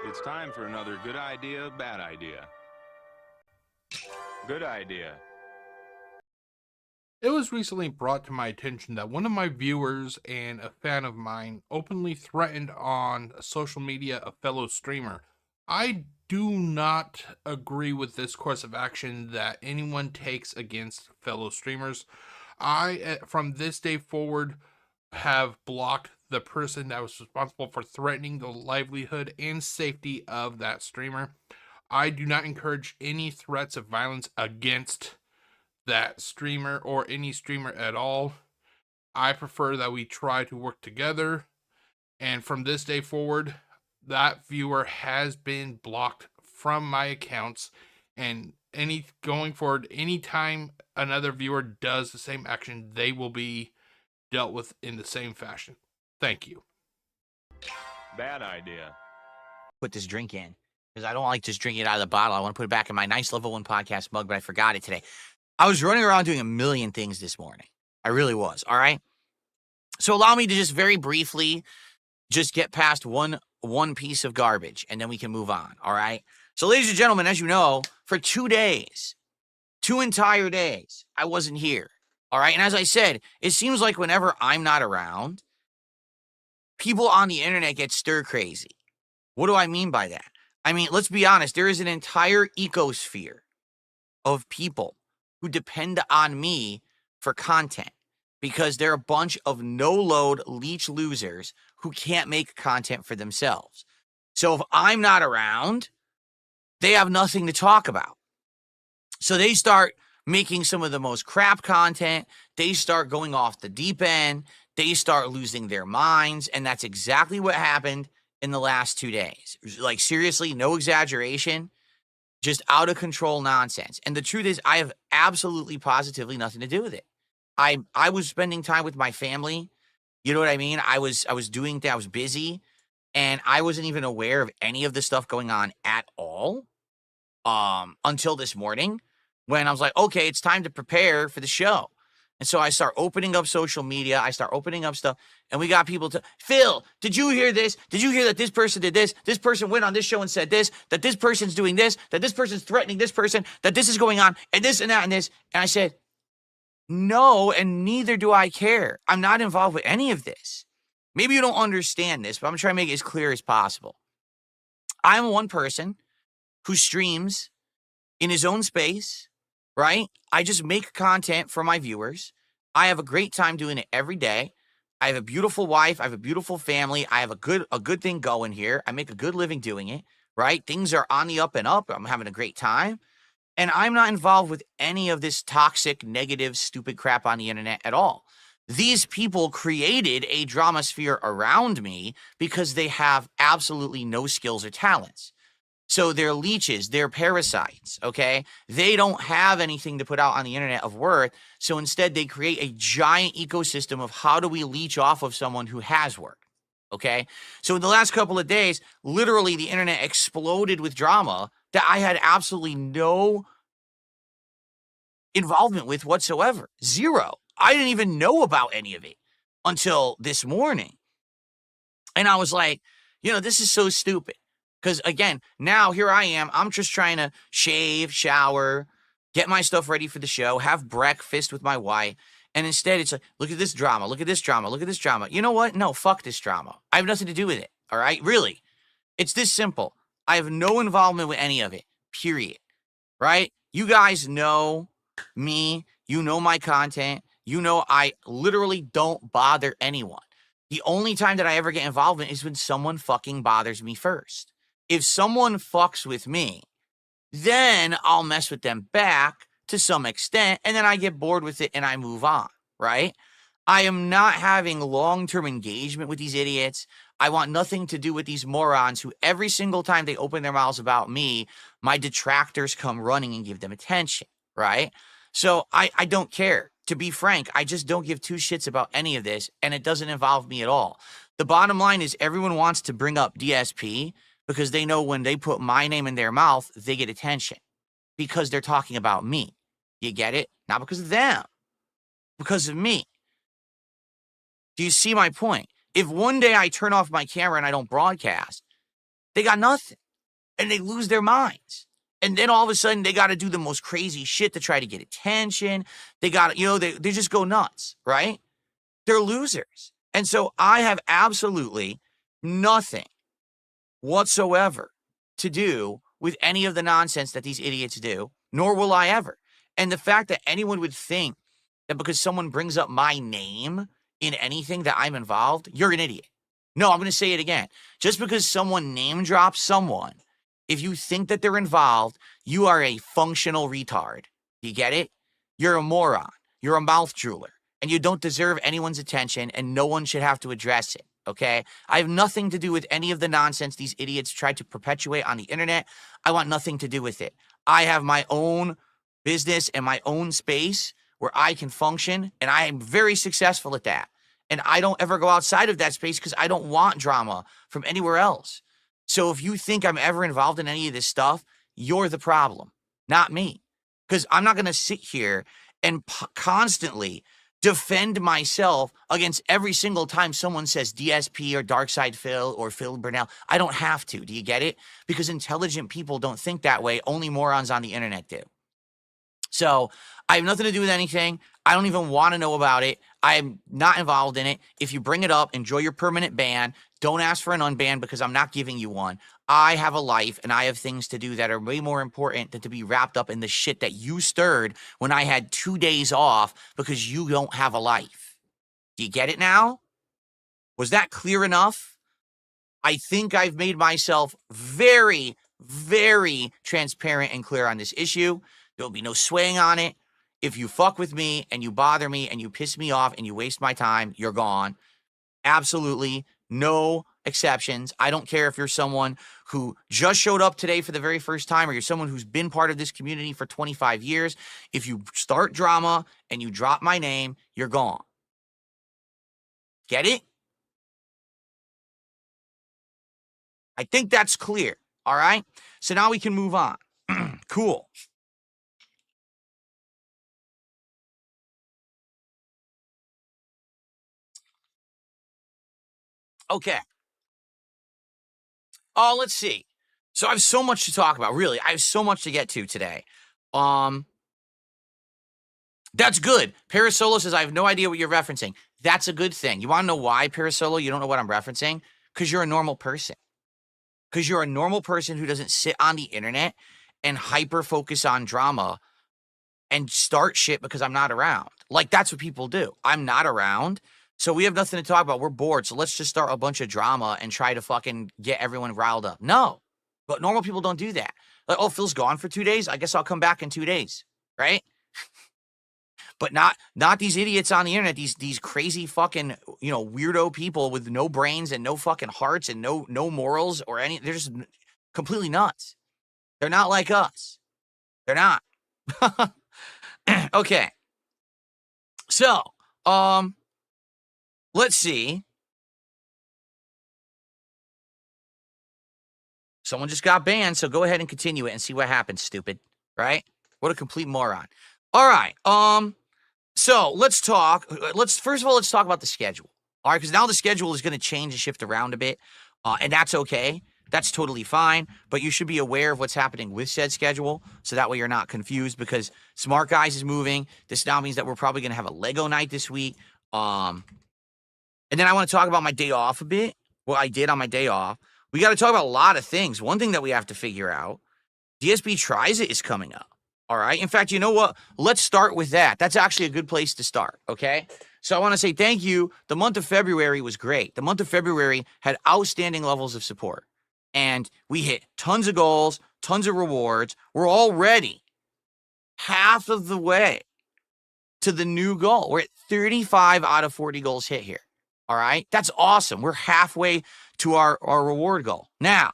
It's time for another good idea, bad idea. Good idea. It was recently brought to my attention that one of my viewers and a fan of mine openly threatened on social media a fellow streamer. I do not agree with this course of action that anyone takes against fellow streamers. I, from this day forward, have blocked the person that was responsible for threatening the livelihood and safety of that streamer. I do not encourage any threats of violence against that streamer or any streamer at all. I prefer that we try to work together. And from this day forward, that viewer has been blocked from my accounts. And going forward, anytime another viewer does the same action, they will be dealt with in the same fashion. Thank you. Bad idea. Put this drink in because I don't like just drinking it out of the bottle. I want to put it back in my nice Level 1 podcast mug, but I forgot it today. I was running around doing a million things this morning. I really was. All right. So allow me to just very briefly just get past one piece of garbage and then we can move on. All right. So ladies and gentlemen, as you know, for 2 days, 2 entire days, I wasn't here. All right. And as I said, it seems like whenever I'm not around, people on the internet get stir crazy. What do I mean by that? I mean, let's be honest. There is an entire ecosphere of people who depend on me for content because they're a bunch of no-load leech losers who can't make content for themselves. So if I'm not around, they have nothing to talk about. So they start making some of the most crap content. They start going off the deep end. They start losing their minds. And that's exactly what happened in the last 2 days. Like, seriously, no exaggeration. Just out of control nonsense. And the truth is, I have absolutely positively nothing to do with it. I was spending time with my family. You know what I mean? I was doing that. I was busy and I wasn't even aware of any of the stuff going on at all until this morning when I was like, okay, it's time to prepare for the show. And so I start opening up social media. I start opening up stuff. And we got people to, Phil, did you hear this? Did you hear that this person did this? This person went on this show and said this, that this person's doing this, that this person's threatening this person, that this is going on, and this and that and this. And I said, no, and neither do I care. I'm not involved with any of this. Maybe you don't understand this, but I'm trying to make it as clear as possible. I'm one person who streams in his own space, right? I just make content for my viewers. I have a great time doing it every day. I have a beautiful wife. I have a beautiful family. I have a good thing going here. I make a good living doing it, right? Things are on the up and up. I'm having a great time. And I'm not involved with any of this toxic, negative, stupid crap on the internet at all. These people created a drama sphere around me because they have absolutely no skills or talents. So they're leeches, they're parasites, okay? They don't have anything to put out on the internet of worth. So instead, they create a giant ecosystem of how do we leech off of someone who has work, okay? So in the last couple of days, literally the internet exploded with drama that I had absolutely no involvement with whatsoever. Zero. I didn't even know about any of it until this morning. And I was like, this is so stupid. Because again, now here I am. I'm just trying to shave, shower, get my stuff ready for the show, have breakfast with my wife. And instead it's like, look at this drama, look at this drama, look at this drama. You know what? No, fuck this drama. I have nothing to do with it. All right? Really. It's this simple. I have no involvement with any of it, period. Right? You guys know me. You know my content. You know I literally don't bother anyone. The only time that I ever get involved in is when someone fucking bothers me first. If someone fucks with me, then I'll mess with them back to some extent, and then I get bored with it and I move on, right? I am not having long-term engagement with these idiots. I want nothing to do with these morons who every single time they open their mouths about me, my detractors come running and give them attention, right? So I don't care. To be frank, I just don't give two shits about any of this, and it doesn't involve me at all. The bottom line is everyone wants to bring up DSP because they know when they put my name in their mouth, they get attention because they're talking about me. You get it? Not because of them, because of me. Do you see my point? If one day I turn off my camera and I don't broadcast, They got nothing. And they lose their minds. And then all of a sudden, they got to do the most crazy shit to try to get attention. They got to, they just go nuts, right? They're losers. And so I have absolutely nothing whatsoever to do with any of the nonsense that these idiots do, nor will I ever. And the fact that anyone would think that because someone brings up my name in anything that I'm involved, you're an idiot. No, I'm going to say it again. Just because someone name drops someone, if you think that they're involved, you are a functional retard. You get it? You're a moron. You're a mouth drooler. And you don't deserve anyone's attention, and no one should have to address it, okay? I have nothing to do with any of the nonsense these idiots try to perpetuate on the internet. I want nothing to do with it. I have my own business and my own space where I can function, and I am very successful at that. And I don't ever go outside of that space because I don't want drama from anywhere else. So if you think I'm ever involved in any of this stuff, you're the problem, not me. Because I'm not going to sit here and constantly defend myself against every single time someone says DSP or Darkside Phil or Phil Burnell. I don't have to. Do you get it? Because intelligent people don't think that way. Only morons on the internet do. So I have nothing to do with anything. I don't even want to know about it. I'm not involved in it. If you bring it up, enjoy your permanent ban. Don't ask for an unban because I'm not giving you one. I have a life and I have things to do that are way more important than to be wrapped up in the shit that you stirred when I had 2 days off because you don't have a life. Do you get it now? Was that clear enough? I think I've made myself very, very transparent and clear on this issue. There'll be no swaying on it. If you fuck with me and you bother me and you piss me off and you waste my time, you're gone. Absolutely no exceptions. I don't care if you're someone who just showed up today for the very first time or you're someone who's been part of this community for 25 years. If you start drama and you drop my name, you're gone. Get it? I think that's clear. All right? So now we can move on. Cool. Okay. Oh, let's see. So I have so much to talk about. Really, I have so much to get to today. That's good. Parasolo says, I have no idea what you're referencing. That's a good thing. You want to know why, Parasolo? You don't know what I'm referencing? Because you're a normal person. Because you're a normal person who doesn't sit on the internet and hyper-focus on drama and start shit because I'm not around. Like, that's what people do. I'm not around, so we have nothing to talk about. We're bored, so let's just start a bunch of drama and try to fucking get everyone riled up. No. But normal people don't do that. Like, oh, Phil's gone for 2 days? I guess I'll come back in 2 days, right? But not these idiots on the internet, these crazy fucking, weirdo people with no brains and no fucking hearts and no morals or any. They're just completely nuts. They're not like us. They're not. Okay. So, let's see. Someone just got banned, so go ahead and continue it and see what happens, stupid. Right? What a complete moron. All right. So let's talk. First of all, let's talk about the schedule. All right, because now the schedule is going to change and shift around a bit, and that's okay. That's totally fine. But you should be aware of what's happening with said schedule, so that way you're not confused. Because Smart Guys is moving. This now means that we're probably going to have a Lego night this week. And then I want to talk about my day off a bit. What I did on my day off. We got to talk about a lot of things. One thing that we have to figure out: DSB Tries It is coming up. All right. In fact, you know what? Let's start with that. That's actually a good place to start. Okay. So I want to say thank you. The month of February was great. The month of February had outstanding levels of support. And we hit tons of goals, tons of rewards. We're already half of the way to the new goal. We're at 35 out of 40 goals hit here. All right. That's awesome. We're halfway to our reward goal. Now,